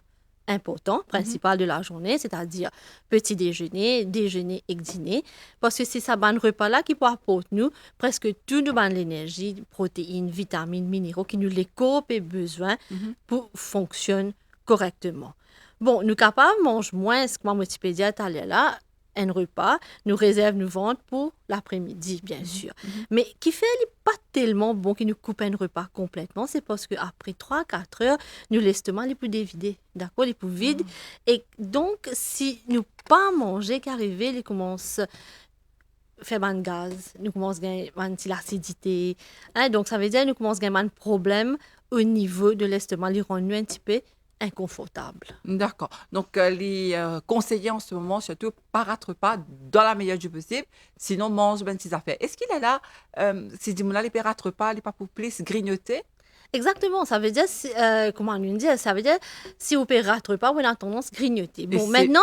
importants, Mhm. principaux de la journée, c'est-à-dire petit déjeuner, déjeuner et dîner. Parce que c'est ça bon repas-là qui peut apporter nous presque tout de bonne l'énergie, protéines, vitamines, minéraux qui nous les corps ont besoin Mhm. pour fonctionner correctement. Bon, nous capables de manger moins, ce que moi, je peux dire tout à l'heure là, un repas, nous réserve nous vendre pour l'après-midi, bien Mhm. sûr. Mhm. Mais qui fait il est pas tellement bon qu'il nous coupe un repas complètement, c'est parce qu'après 3 4 heures, nous l'estomac il peut dévider, d'accord, il peut vide. Et donc, si nous pas manger qu'arriver, il commence à faire un gaz, nous commence à gagner l'acidité. Hein, donc, ça veut dire nous commence à gagner un problème au niveau de l'estomac, il rend nous un petit peu inconfortable. D'accord. Donc, les conseillers en ce moment, surtout, paratre pas dans la meilleure du possible, sinon mange ben ses affaires. Est-ce qu'il est là, si dis-moi les paratre pas, les pas pour plus grignoter? Exactement, ça veut dire, comment on dit, ça veut dire, si vous ne rattrapez pas, vous avez tendance à grignoter. Et Bon, c'est maintenant,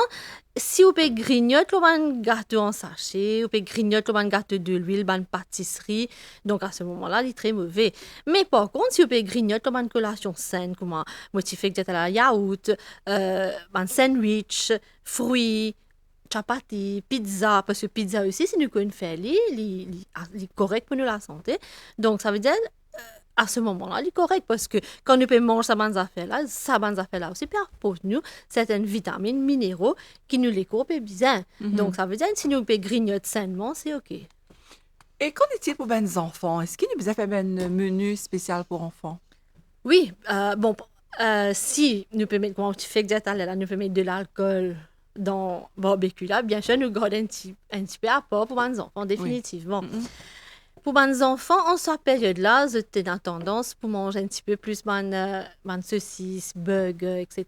si vous pouvez grignoter, vous avez un gâteau en sachet, vous pouvez grignoter, vous avez un gâteau de l'huile, une pâtisserie, donc à ce moment-là, il est très mauvais. Mais par contre, si vous pouvez grignoter, vous avez une collation saine, comme motivé que la yaourt, un sandwich, fruits, chapati, pizza, parce que pizza aussi, c'est une qu'on fait, il est correct pour nous la santé. Donc, ça veut dire, à ce moment-là, il est correct parce que quand nous pouvons manger sa bonne affaire-là aussi peut apporter nous certaines vitamines, minéraux qui nous les coupent bien. Donc, Mhm. ça veut dire que si nous pouvons grignoter sainement, c'est OK. Et qu'en est-il pour ben enfants? Est-ce qu'il nous a fait ben menu spécial pour enfants? Oui, bon, si nous pouvons mettre, comment tu fais que là, nous pouvons mettre de l'alcool dans le barbecue là, bien sûr, nous gardons un petit peu à part pour les enfants, Oui. définitivement. Mhm. Pour les enfants, en cette période-là, j'étais dans tendance pour manger un petit peu plus de saucisses, burgers, etc.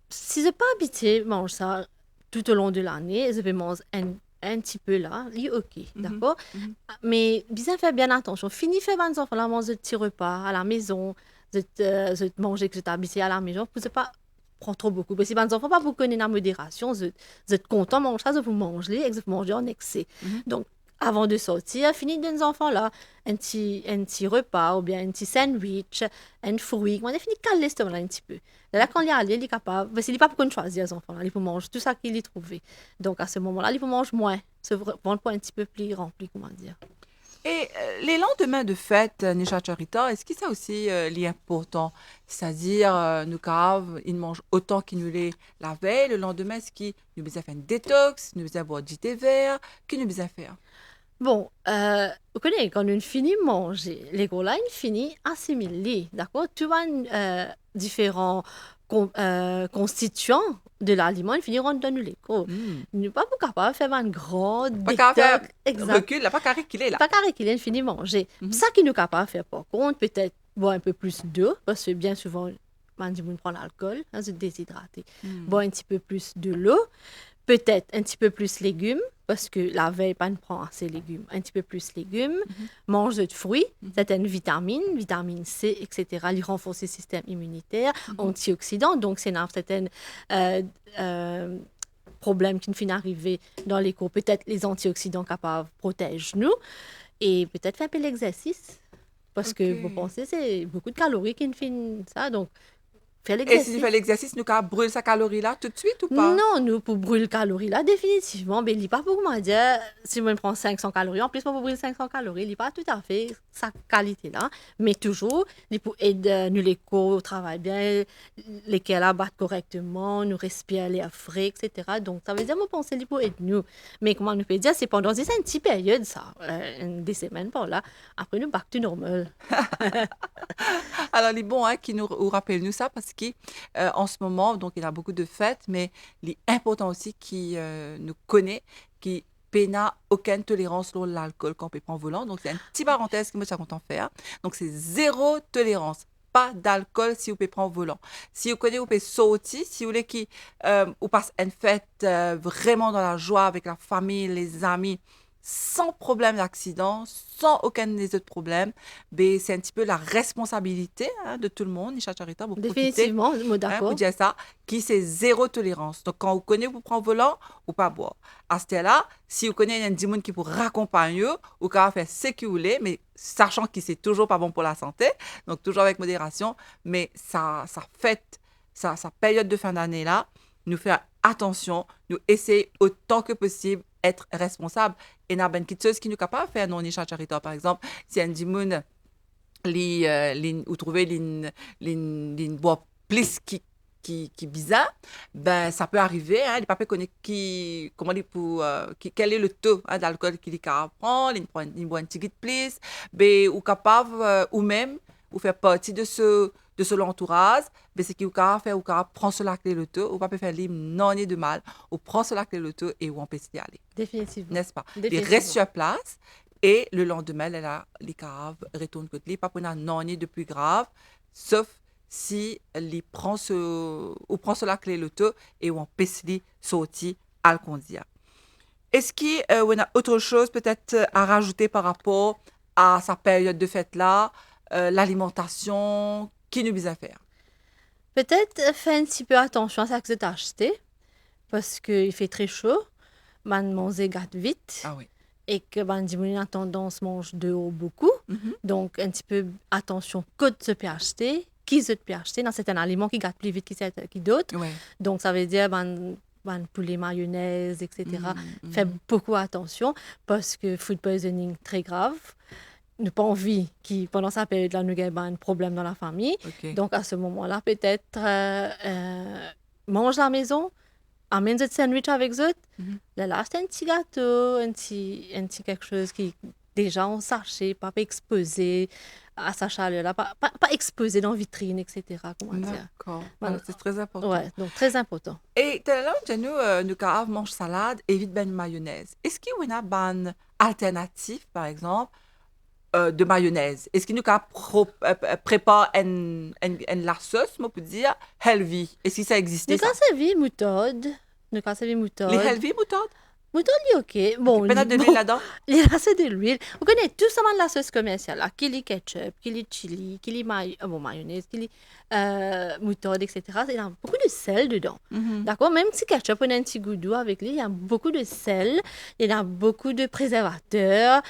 Si je n'ai pas habitué à manger ça tout au long de l'année, je vais manger un petit peu là, il est OK, Mhm. d'accord? Mhm. Mais bien faire bien attention. Fini faire mes enfants là, manger des petits repas à la maison, je manger que je habitué à la maison, pour ne pas prendre trop beaucoup. Parce que si mes enfants pas vous connaissent la modération, je êtes content de manger ça, je vous manger et je vous manger en excès. Mhm. Donc, avant de sortir, fini de enfants là, un petit repas ou bien un petit sandwich, un fruit, on a fini de caler l'estomac là un petit peu. Là, quand il y a il est capable, parce qu'il n'est pas pour choisir les enfants là, il faut manger tout ça qu'il a trouvé. Donc, à ce moment-là, il faut manger moins, se rendre pour un petit peu plus rempli, comment dire. Et les lendemains de fête, Nisha Charita, est-ce que ça aussi est important? C'est-à-dire, nous caves, ils mangent autant qu'ils nous les la veille. Le lendemain, est-ce qu'ils nous besoin faire une détox, nous besoin boire du thé vert, qu'ils nous besoin faire? Bon, vous connaissez, quand on finit de manger, les gars-là, ils finissent assimiler, d'accord? Tu vois, différents constituants de l'aliment, ils finiront dans nous les corps. Hmm. Nous ne sommes pas capable de faire un grand Pas qu'à faire détox exact. recul, là, pas qu'à reculer, là. Pas carré qu'il ait fini de manger. Mhm. Ça qui nous capable de faire, par contre, peut-être boire un peu plus d'eau, parce que bien souvent, quand on prend l'alcool, hein, c'est déshydraté. Hmm. Boire un petit peu plus de l'eau, peut-être un petit peu plus légumes, parce que la veille, pas ne prend assez de légumes. Un petit peu plus légumes, Mhm. manger de fruits, Mhm. certaines vitamines, vitamine C, etc. Ils renforcent le système immunitaire, Mhm. antioxydants, donc c'est un certain euh, euh, problème qui nous finit d'arriver dans les cours. Peut-être les antioxydants capables protègent nous et peut-être faire un peu l'exercice. Parce Ok. que vous pensez, c'est beaucoup de calories qui nous finissent ça. Donc, faire Et si tu l'exercice. fais l'exercice, nous qu'à brûler sa calorie là tout de suite ou pas? Non, nous, pour brûler calories, là, définitivement, mais il n'est pas pour moi dire, si je prends 500 calories, en plus, pour brûler 500 calories, il n'est pas tout à fait sa qualité-là, mais toujours, il pour aider nous les corps au travail bien, lesquels abattent correctement, nous respirer l'air frais, etc. Donc, ça veut dire, moi, penser, il pour aider nous. Mais comment nous peut dire, c'est pendant une petite période, ça, des semaines par là, après, nous, back to normal. Alors, les bons, hein, qui nous rappellent nous ça parce qu'en ce moment, donc, il y a beaucoup de fêtes, mais il est important aussi qui nous connaît, qui n'a aucune tolérance sur l'alcool quand on peut prendre volant. Donc, c'est une petite parenthèse que moi, je suis content de faire. Donc, c'est zéro tolérance. pas d'alcool si vous pouvez prendre au volant. Si vous connaissez, vous pouvez sortir. Si vous voulez qui vous passe une fête vraiment dans la joie avec la famille, les amis, sans problème d'accident, sans aucun des autres problèmes, ben, c'est un petit peu la responsabilité de tout le monde, Nisha Charita, vous profitez, Définitivement, moi pour d'accord. dire ça, qui c'est zéro tolérance. Donc, quand vous connaissez, vous prenez au volant, ou pas boire. À ce là si vous connaissez un monde qui vous raccompagne, ou qui va faire ce que vous voulez, mais sachant que c'est toujours pas bon pour la santé, donc toujours avec modération, mais ça fête, sa période de fin d'année là, nous faire attention, nous essayer autant que possible être responsable. Et n'a ben chose qui nous capable de faire non ni charita par exemple, si un dimoun ou trouver l'in bois plus qui bizarre, ben ça peut arriver, hein, les papiers connaissent qui comment dire pour quel est le taux d'alcool qu'il prend, il boit un petit de plus, ben ou capable ou même ou faire partie de ce l'entourage, ben c'est qui ou capable faire ou capable prendre cela clé le taux, ou pas peut faire libre non ni de mal, ou prend cela clé le taux et ou on peut s'y aller. Définitivement. N'est-ce pas? Il reste sur place et le lendemain, les caves retournent côté. Pas pour non ni de plus grave, sauf si il prend cela clé le taux et on peut s'y sortir à le conduire. Est-ce qu'il y a autre chose peut-être à rajouter par rapport à sa période de fête là, l'alimentation, qui nous besoin faire? Peut-être faire un petit peu attention à ce que tu as acheté, parce qu'il fait très chaud. Man manger gâte vite. Ah oui. Et que man diminuer a tendance mange dehors beaucoup. Donc un petit peu attention que tu peux acheter, qui tu peux acheter. Dans certains aliments qui gâtent plus vite que d'autres. Ouais. Donc ça veut dire poulet mayonnaise, etc. Fais beaucoup attention parce que food poisoning très grave. Nous pas envie qui pendant cette période-là nous avons un problème dans la famille. Okay. Donc à ce moment-là peut-être mange à la maison. Amène des sandwich avec eux. Là, c'est un petit gâteau, un petit quelque chose qui déjà en sachet, pas exposé à sa chaleur, pas exposé dans la vitrine, etc. D'accord. Voilà. C'est très important. Ouais, donc très important. Et là, nous mange salade, évite ben mayonnaise. Est-ce qu'il y a une alternative, par exemple, de mayonnaise? Est-ce qu'il nous prépare la sauce, on peut dire, healthy? Est-ce que ça existe? Nous avons servi moutarde. Les healthy moutarde? Moutarde, ok. Bon, il y a de l'huile là-dedans? Il y a assez de l'huile. Vous connaissez tout ça de la sauce commerciale. Qu'il y ketchup, qu'il y chili, qu'il y mayonnaise, qu'il y moutarde, etc. Il y a beaucoup de sel dedans. D'accord? Même si ketchup, on a un petit goût doux avec lui, il y a beaucoup de sel, il y a beaucoup de préservateurs.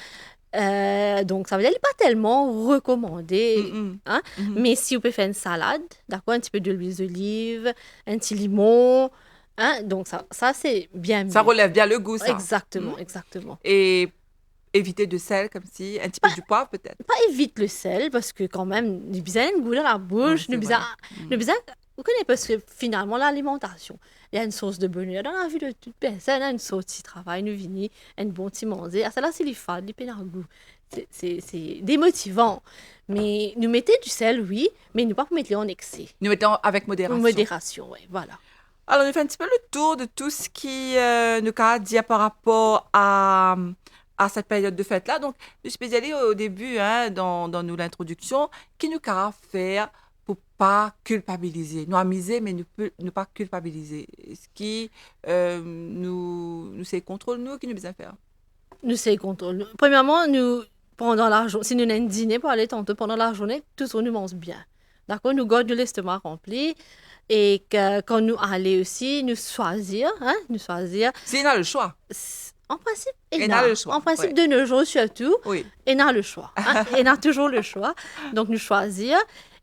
Donc, ça veut dire qu'il n'est pas tellement recommandé. Hein? Mais si vous pouvez faire une salade, d'accord, un petit peu d'huile d'olive, un petit limon, hein? Donc, ça c'est bien. Ça relève bien le goût, ça. Exactement, exactement. Et éviter de sel, comme si, un petit peu du poivre peut-être. Pas évite le sel, parce que quand même, nous avons un goût dans la bouche, nous avons... Vous connaissez, parce que finalement, l'alimentation, il y a une source de bonheur dans la vie de toute personne, une source de travail, nous venons, un bon petit manger. À cela, c'est les fades, les pénargoûts. C'est démotivant. Mais nous mettons du sel, oui, mais nous ne pas mettre en excès. Nous mettons avec modération. Modération, oui, voilà. Alors, on fait un petit peu le tour de tout ce qui nous a dit par rapport à cette période de fête-là. Donc, je suis allée au début, dans l'introduction, qui nous a fait pour pas culpabiliser. Nous amuser, mais ne pas culpabiliser. Ce qui nous c'est contrôle, nous, qui nous besoin faire. Nous, c'est contrôle. Premièrement, nous, pendant la journée, si nous avons un dîner pour aller tantôt pendant la journée, tout ça nous mange bien. D'accord? Nous gardons l'estomac rempli. Et que, quand nous allons aussi, nous choisir. C'est là le choix. En principe, le choix. En principe, de nos jours surtout, oui. Et a le choix. Et a toujours le choix. Donc, nous choisir.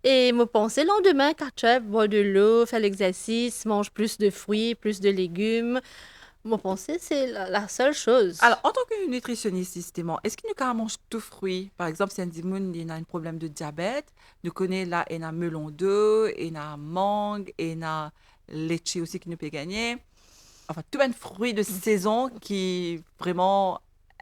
Et me penser le lendemain, ketchup, boire de l'eau, faire l'exercice, mange plus de fruits, plus de légumes. Moi, penser, c'est la seule chose. Alors, en tant que nutritionniste, justement, est-ce qu'il nous mange tout fruit? Par exemple, si un dimoun il a un problème de diabète, nous connaissons là, il y a melon d'eau, il y a mangue, il y a litchi aussi qui nous peut gagner. Enfin, tout un fruit de saison qui est vraiment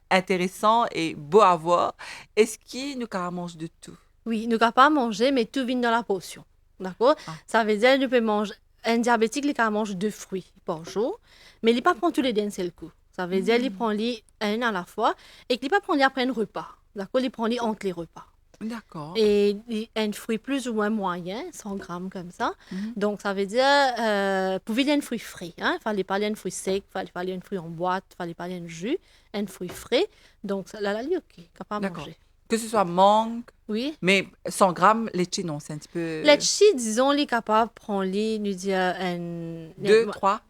intéressant et beau à voir. Est-ce qu'il nous mange de tout? Oui, nous ne pouvons pas manger, mais tout vient dans la potion. D'accord? Ça veut dire que nous pouvons manger. Un diabétique, il mange 2 fruits par jour, mais il ne pas prend tous les d'un seul coup. Ça veut dire qu'il prend un à la fois et qu'il ne pas prendre après un repas. D'accord? Il prend entre les repas. D'accord. Et un fruit plus ou moins moyen, 100 grammes comme ça. Donc, ça veut dire, pour un fruit frais. Il fallait pas un fruit sec, il fallait un fruit en boîte, il fallait pas un jus, un fruit frais. Donc, là, OK, capable de D'accord. manger. Que ce soit mangue, Oui. mais 100 grammes, litchi, non, c'est un petit peu... Litchi, disons, il est capable de prendre, nous dire, un... 2, 3,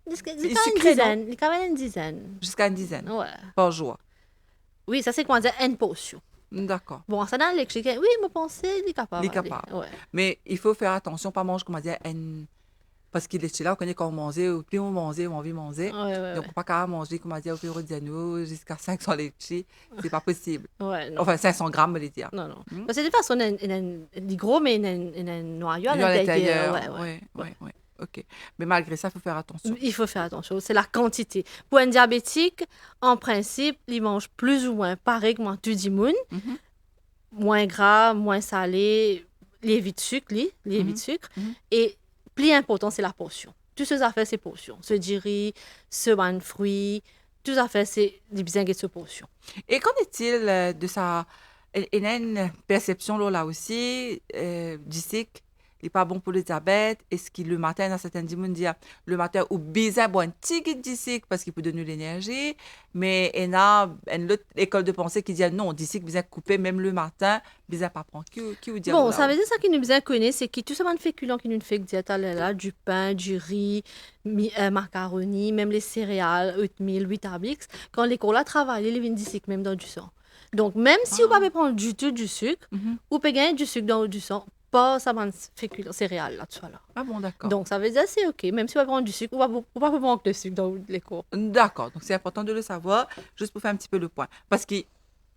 Il Et y a une sucré, non? dizaine. Il y a une dizaine. Jusqu'à une dizaine Ouais. par jour. Oui, ça, c'est comment dire, une potion. D'accord. Bon, ça dans l'électrique, oui, je pensais, il est capable. Il est capable. Ouais. Mais il faut faire attention, pas manger, comment dire, parce qu'il est là, on connaît quand on mangeait, ou plus on mangeait, on envie de manger. Ouais. Donc, on ne peut pas qu'à manger, comment dire, au bureau de nous, jusqu'à 500 litchi. C'est pas possible. Ouais, non. Enfin, 500 grammes, me les dire. Non. Parce que de toute façon, il est gros, mais il y a un noyau à À l'intérieur. l'intérieur. Ouais. OK. Mais malgré ça, il faut faire attention. Il faut faire attention, c'est la quantité. Pour un diabétique, en principe, il mange plus ou moins pareil que moi, tout le monde. Mhm. Moins gras, moins salé, les vides sucre, Mhm. Et plus important, c'est la portion. Tout ce affaires, c'est portion. Ce diri, ce ban fruit, tout ça fait, c'est des besoins de ce portion. Et qu'en est-il de ça? Il y a une perception là aussi, d'ici qu'il n'est pas bon pour le diabète. Est-ce que le matin, dans certains gens disent le matin, ou bizarre, bon, un petit guide d'ici parce qu'il peut donner l'énergie. Mais il y a une autre école de pensée qui dit non, d'ici que bizarre couper même le matin, bizarre pas prendre. Qui vous dit Bon, ça veut dire ça qui nous besoin connaître, c'est que tout ce monde féculent qui nous fait diète là, du pain, du riz, macaroni, même les céréales, oatmeal, Weetabix, quand l'école a travaillé, ils viennent d'ici même dans du sang. Donc, même si vous ne pouvez pas prendre du tout du sucre, vous pouvez gagner du sucre dans du sang, pas ça féculent céréales là-dessus. Ah bon, d'accord. Donc, ça veut dire c'est OK. Même si vous prendre du sucre, vous ne pouvez pas prendre de sucre dans les cours. D'accord. Donc, c'est important de le savoir, juste pour faire un petit peu le point. Parce que,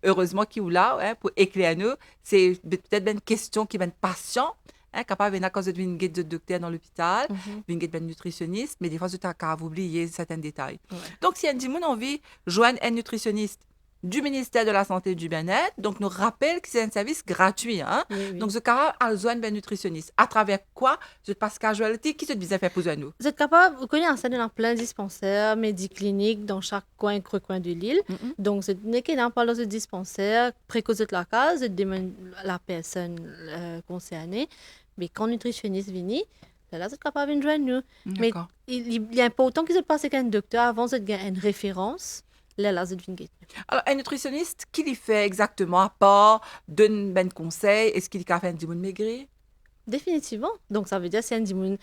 heureusement qu'il est là, hein, pour éclairer nous, c'est peut-être une question qui va être patient, hein, capable de cause de venir de docteur dans l'hôpital, venir de nutritionniste, mais des fois, tu as oublier certains détails. Ouais. Donc, si un a envie de joindre un nutritionniste du ministère de la Santé et du Bien-être, donc nous rappelle que c'est un service gratuit. Hein? Oui. Donc, ce cas a besoin d'un nutritionniste. À travers quoi? Je te passe casualité, qui se disait faire pour nous? Vous êtes capable, vous connaissez dans plein de dispensaires, médicliniques, dans chaque coin de l'île. Donc, vous n'êtes pas dans ce dispensaire, précaution de la case, vous demandez la personne concernée. Mais quand le nutritionniste vient, là, vous êtes capable de joindre nous. Mais D'accord. il est important que vous passe avec un docteur avant de gagner une référence. Là, vous êtes Alors, un nutritionniste, qui lui fait exactement à part donne ben conseil? Est-ce qu'il a fait un dimoun maigrir? Définitivement. Donc, ça veut dire que si un dimoun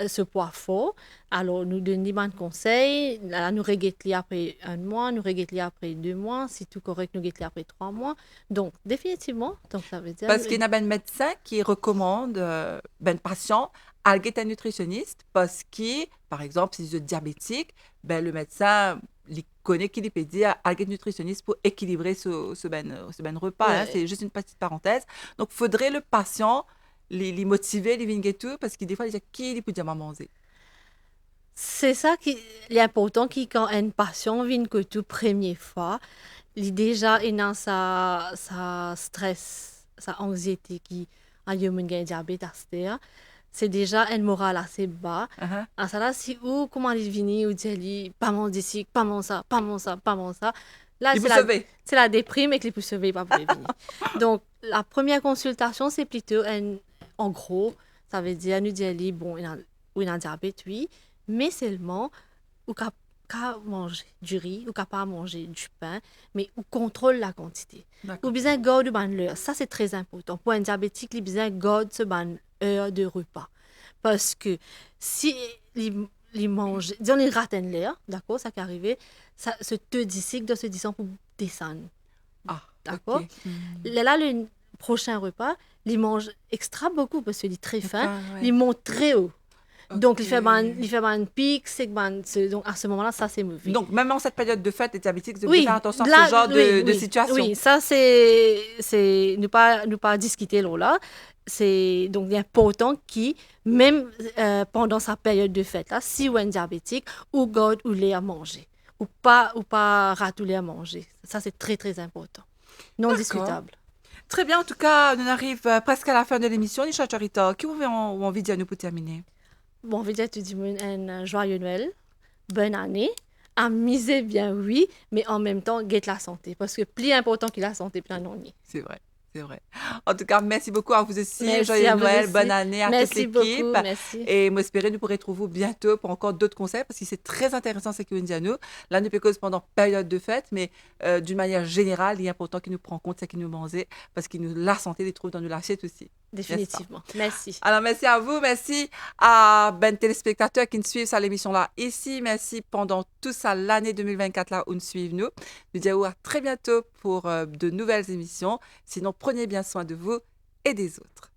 ce poids fort, alors nous donnons des conseils. Là, nous regardons après 1 mois, nous regardons après 2 mois. Si tout correct, nous regardons après 3 mois. Donc, définitivement. Donc, ça veut dire... Parce qu'il y a un médecin qui recommande ben patient à aller un nutritionniste parce que, par exemple, si c'est diabétique, ben le médecin il connaît qu'il peut dire à un nutritionniste pour équilibrer ce ben repas. Ouais. Hein, c'est juste une petite parenthèse. Donc, il faudrait le patient les motiver, les vigner tout, parce que des fois, il dit qui peut dire manger. C'est ça qui est important, quand un patient vient que tout première fois, il déjà dans sa stress, sa anxiété qui a eu un diabète à cette c'est déjà un moral assez bas. À ça là, si ou comment il vient ou dit pas mon ici, pas mon ça, pas mon ça, pas mon ça. Là, c'est la déprime et que les pouces sauver pas pour venir. Donc, la première consultation, c'est plutôt en gros, ça veut dire nous dire bon, il a un diabète, oui, mais seulement ou qu'à manger du riz ou qu'à pas manger du pain, mais ou contrôle la quantité. Ou bien garde l'heure. Ça c'est très important. Pour un diabétique, il bien garde ce heure de repas. Parce que si il mange, disons il rate une heure, d'accord, ça qui arrive, ça se te dit de se disant pour descendre. Ah, d'accord. Okay. Là, le prochain repas, il mange extra beaucoup parce qu'il est très faim, ouais. il monte très haut. Okay. Donc, il fait un pic, donc à ce moment-là, ça c'est mauvais. Donc, même en cette période de fête, les diabétiques devraient faire attention à ce genre de situation. Oui, ça c'est ne pas discuter là. C'est donc important qui même pendant sa période de fête là, si ou un diabétique ou garde ou lait à manger ou pas ratouler à manger. Ça c'est très très important. Non discutable. Très bien, en tout cas, on arrive presque à la fin de l'émission. Nisha Charita, qui vous avez envie de dire nous pour terminer? Bon, on veut dire tout le monde un joyeux Noël, bonne année, amusez bien, oui, mais en même temps, guette la santé. Parce que plus important que la santé, plus on y est. C'est vrai. C'est vrai. En tout cas, merci beaucoup à vous aussi. Merci Joyeux à vous Noël, aussi. bonne année à toute Merci l'équipe. beaucoup, merci. Et moi, espérer nous pourrez retrouver bientôt pour encore d'autres conseils parce que c'est très intéressant ce que vous dites à nous. Là, nous pécose pendant période de fête, mais d'une manière générale, il est important qu'il nous prend compte, c'est qu'il nous mange parce qu'il nous la santé les trouve dans nos l'assiette aussi. Définitivement. Merci. Alors, merci à vous, merci à ben téléspectateurs qui nous suivent sur l'émission là ici. Merci pendant tout ça l'année 2024 là où nous suivent nous. Nous disons à très bientôt pour de nouvelles émissions. Sinon, prenez bien soin de vous et des autres.